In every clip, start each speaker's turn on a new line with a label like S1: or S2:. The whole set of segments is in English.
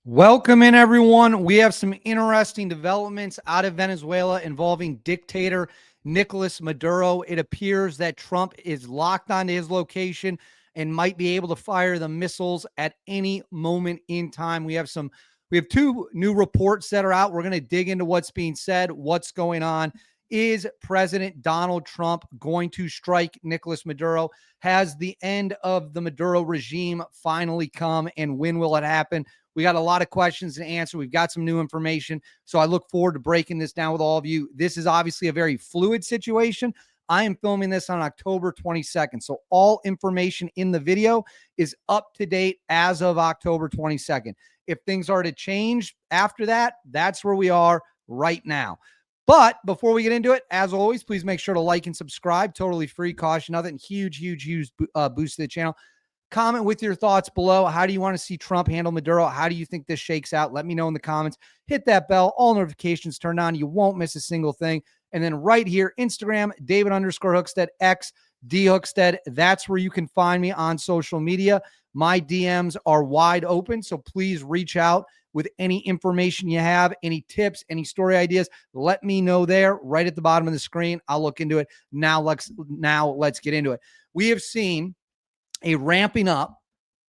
S1: Welcome in, everyone. We have some interesting developments out of Venezuela involving dictator Nicolás Maduro. It appears that Trump is locked onto his location and might be able to fire the missiles at any moment in time. We have two new reports that are out. We're going to dig into what's being said, what's going on. Is President Donald Trump going to strike Nicolás Maduro? Has the end of the Maduro regime finally come, and when will it happen? We got a lot of questions to answer. We've got some new information. So I look forward to breaking this down with all of you. This is obviously a very fluid situation. I am filming this on October 22nd. So all information in the video is up to date as of October 22nd. If things are to change after that, that's where we are right now. But before we get into it, as always, please make sure to like and subscribe. Totally free, cost nothing. Huge boost to the channel. Comment with your thoughts below. How do you want to see Trump handle Maduro? How do you think this shakes out? Let me know in the comments. Hit that bell. All notifications turned on. You won't miss a single thing. And then right here, Instagram, David_Hookstead, X, D Hookstead. That's where you can find me on social media. My DMs are wide open, so please reach out with any information you have, any tips, any story ideas. Let me know there right at the bottom of the screen. I'll look into it. Now let's get into it. We have seen a ramping up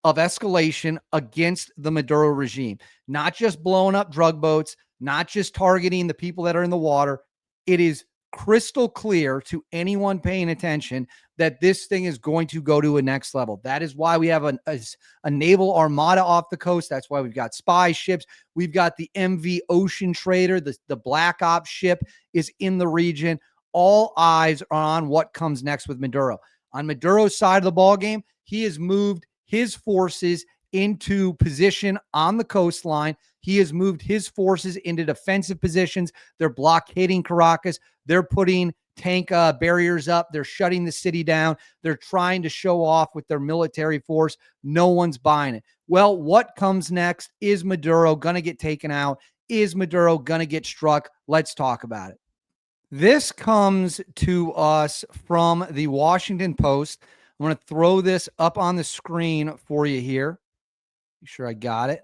S1: of escalation against the Maduro regime, not just blowing up drug boats, not just targeting the people that are in the water. It is crystal clear to anyone paying attention that this thing is going to go to a next level. That is why we have a naval armada off the coast. That's why we've got spy ships. We've got the MV Ocean Trader. The Black Ops ship is in the region. All eyes are on what comes next with Maduro. On Maduro's side of the ballgame, he has moved his forces into position on the coastline. He has moved his forces into defensive positions. They're blockading Caracas. They're putting tank barriers up. They're shutting the city down. They're trying to show off with their military force. No one's buying it. Well, what comes next? Is Maduro going to get taken out? Is Maduro going to get struck? Let's talk about it. This comes to us from the Washington Post. I'm going to throw this up on the screen for you here. Be sure I got it.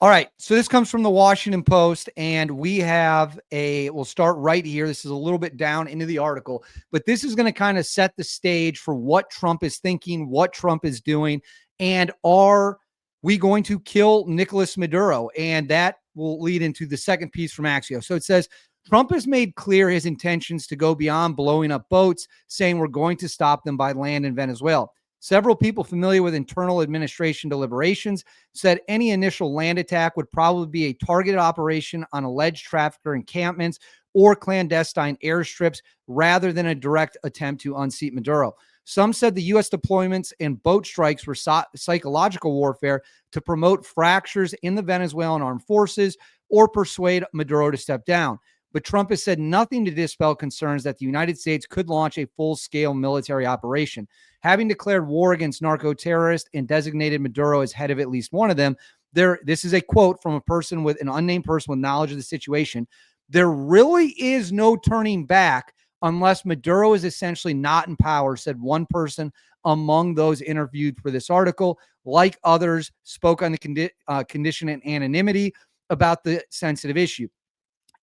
S1: All right. So this comes from the Washington Post, and we'll start right here. This is a little bit down into the article, but this is going to kind of set the stage for what Trump is thinking, what Trump is doing, and are we going to kill Nicolás Maduro? And that will lead into the second piece from Axios. So it says, Trump has made clear his intentions to go beyond blowing up boats, saying we're going to stop them by land in Venezuela. Several people familiar with internal administration deliberations said any initial land attack would probably be a targeted operation on alleged trafficker encampments or clandestine airstrips rather than a direct attempt to unseat Maduro. Some said the U.S. deployments and boat strikes were psychological warfare to promote fractures in the Venezuelan armed forces or persuade Maduro to step down. But Trump has said nothing to dispel concerns that the United States could launch a full-scale military operation. Having declared war against narco-terrorists and designated Maduro as head of at least one of them, this is a quote from an unnamed person with knowledge of the situation. There really is no turning back unless Maduro is essentially not in power, said one person among those interviewed for this article. Like others, spoke on the condition and anonymity about the sensitive issue.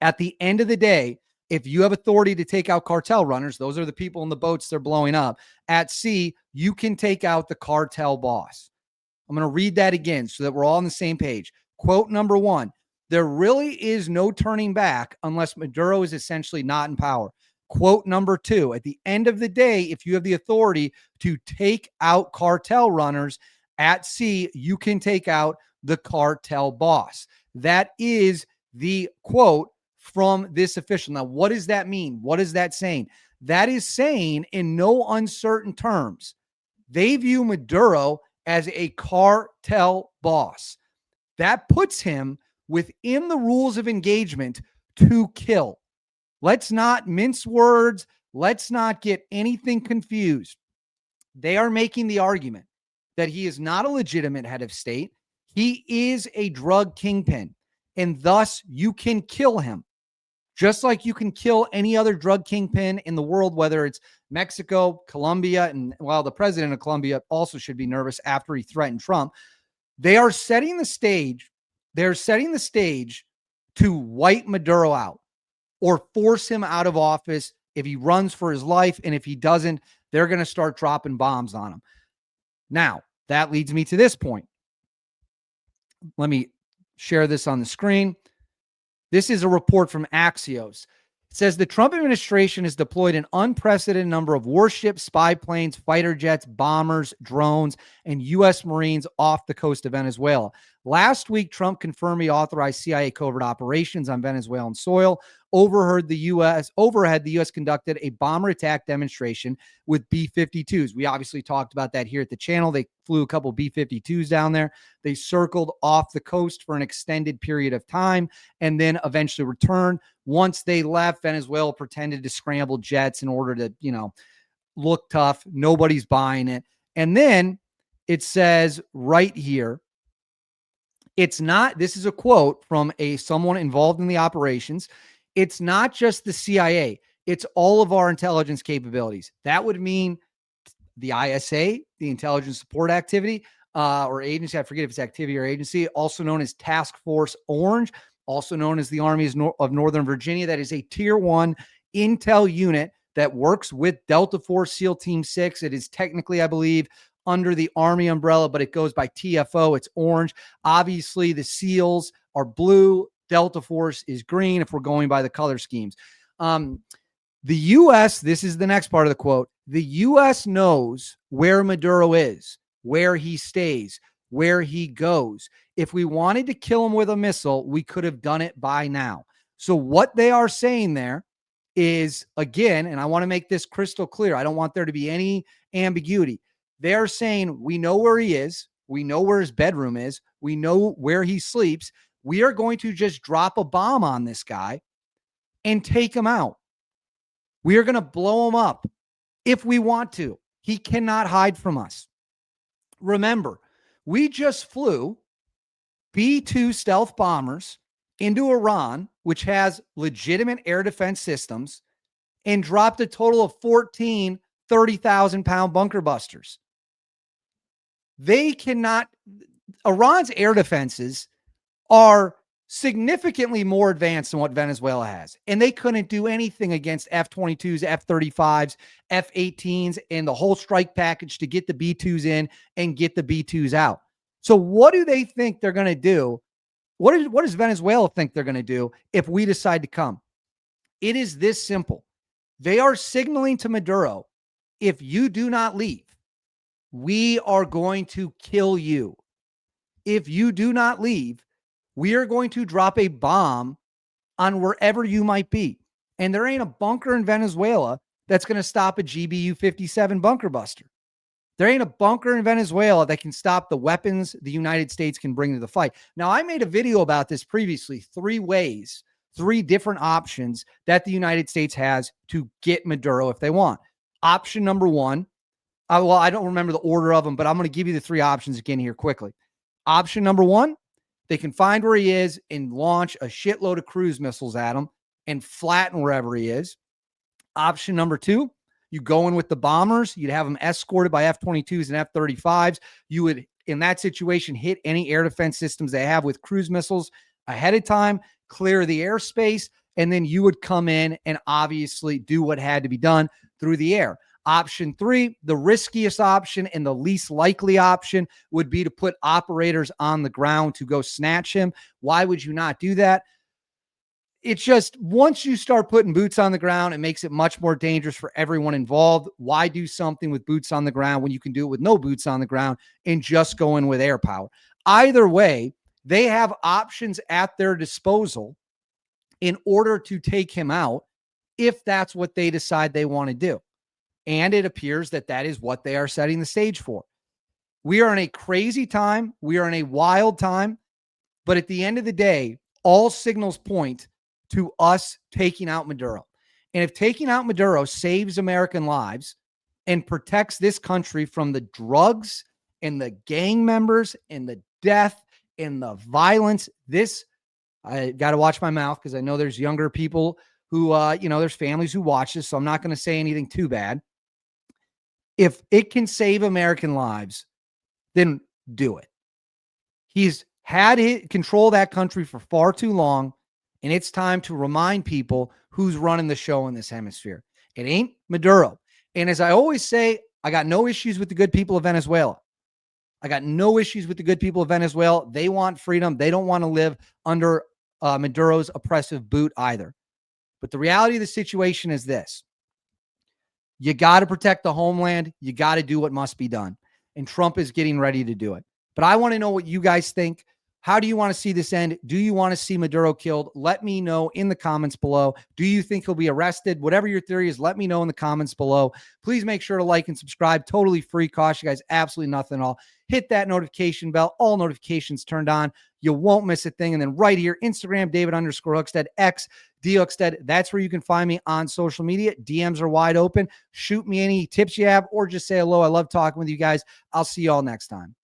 S1: At the end of the day, if you have authority to take out cartel runners, those are the people in the boats they're blowing up, at sea, you can take out the cartel boss. I'm going to read that again so that we're all on the same page. Quote number one, there really is no turning back unless Maduro is essentially not in power. Quote number two, at the end of the day, if you have the authority to take out cartel runners at sea, you can take out the cartel boss. That is the quote from this official. Now, what does that mean? What is that saying? That is saying, in no uncertain terms, they view Maduro as a cartel boss. That puts him within the rules of engagement to kill. Let's not mince words. Let's not get anything confused. They are making the argument that he is not a legitimate head of state. He is a drug kingpin, and thus you can kill him. Just like you can kill any other drug kingpin in the world, whether it's Mexico, Colombia, and while the president of Colombia also should be nervous after he threatened Trump. They are setting the stage They're setting the stage to wipe Maduro out or force him out of office if he runs for his life. And if he doesn't, they're going to start dropping bombs on him. Now, that leads me to this point. Let me share this on the screen. This is a report from Axios. It says the Trump administration has deployed an unprecedented number of warships, spy planes, fighter jets, bombers, drones, and U.S. Marines off the coast of Venezuela. Last week, Trump confirmed he authorized CIA covert operations on Venezuelan soil. Overhead, the U.S. conducted a bomber attack demonstration with B-52s. We obviously talked about that here at the channel. They flew a couple B-52s down there. They circled off the coast for an extended period of time and then eventually returned. Once they left, Venezuela pretended to scramble jets in order to, look tough. Nobody's buying it. And then it says right here, it's not, this is a quote from someone involved in the operations. It's not just the CIA. It's all of our intelligence capabilities. That would mean the ISA, the Intelligence Support Activity, or agency. I forget if it's activity or agency, also known as Task Force Orange, also known as the Army of Northern Virginia. That is a tier 1 intel unit that works with Delta Force SEAL Team 6. It is technically, I believe, under the Army umbrella, but it goes by TFO. It's orange. Obviously, the SEALs are blue. Delta Force is green if we're going by the color schemes. The U.S., this is the next part of the quote, the U.S. knows where Maduro is, where he stays, where he goes. If we wanted to kill him with a missile, we could have done it by now. So what they are saying there is, again, and I want to make this crystal clear, I don't want there to be any ambiguity. They're saying we know where he is. We know where his bedroom is. We know where he sleeps. We are going to just drop a bomb on this guy and take him out. We are going to blow him up if we want to. He cannot hide from us. Remember, we just flew B-2 stealth bombers into Iran, which has legitimate air defense systems, and dropped a total of 14 30,000-pound bunker busters. They cannot, Iran's air defenses are significantly more advanced than what Venezuela has. And they couldn't do anything against F-22s, F-35s, F-18s, and the whole strike package to get the B-2s in and get the B-2s out. So what do they think they're going to do? What does Venezuela think they're going to do if we decide to come? It is this simple. They are signaling to Maduro, if you do not leave, we are going to kill you. If you do not leave, we are going to drop a bomb on wherever you might be. And there ain't a bunker in Venezuela that's going to stop a GBU-57 bunker buster. There ain't a bunker in Venezuela that can stop the weapons the United States can bring to the fight. Now, I made a video about this previously, 3 ways, 3 different options that the United States has to get Maduro if they want. Option number 1, well, I don't remember the order of them, but I'm going to give you the 3 options again here quickly. Option number 1, they can find where he is and launch a shitload of cruise missiles at him and flatten wherever he is. Option number 2, you go in with the bombers. You'd have them escorted by F-22s and F-35s. You would, in that situation, hit any air defense systems they have with cruise missiles ahead of time, clear the airspace, and then you would come in and obviously do what had to be done through the air. Option 3, the riskiest option and the least likely option, would be to put operators on the ground to go snatch him. Why would you not do that? It's just, once you start putting boots on the ground, it makes it much more dangerous for everyone involved. Why do something with boots on the ground when you can do it with no boots on the ground and just go in with air power? Either way, they have options at their disposal in order to take him out if that's what they decide they want to do. And it appears that that is what they are setting the stage for. We are in a crazy time. We are in a wild time. But at the end of the day, all signals point to us taking out Maduro. And if taking out Maduro saves American lives and protects this country from the drugs and the gang members and the death and the violence, I got to watch my mouth because I know there's younger people who, there's families who watch this, so I'm not going to say anything too bad. If it can save American lives, then do it. He's had control of that country for far too long, and it's time to remind people who's running the show in this hemisphere. It ain't Maduro. And as I always say, I got no issues with the good people of Venezuela. I got no issues with the good people of Venezuela. They want freedom. They don't want to live under Maduro's oppressive boot either. But the reality of the situation is this. You got to protect the homeland. You got to do what must be done. And Trump is getting ready to do it. But I want to know what you guys think. How do you want to see this end? Do you want to see Maduro killed? Let me know in the comments below. Do you think he'll be arrested? Whatever your theory is, let me know in the comments below. Please make sure to like and subscribe. Totally free. Cost you guys absolutely nothing at all. Hit that notification bell. All notifications turned on. You won't miss a thing. And then right here, Instagram, David_Hookstead, X, D_Hookstead. That's where you can find me on social media. DMs are wide open. Shoot me any tips you have or just say hello. I love talking with you guys. I'll see you all next time.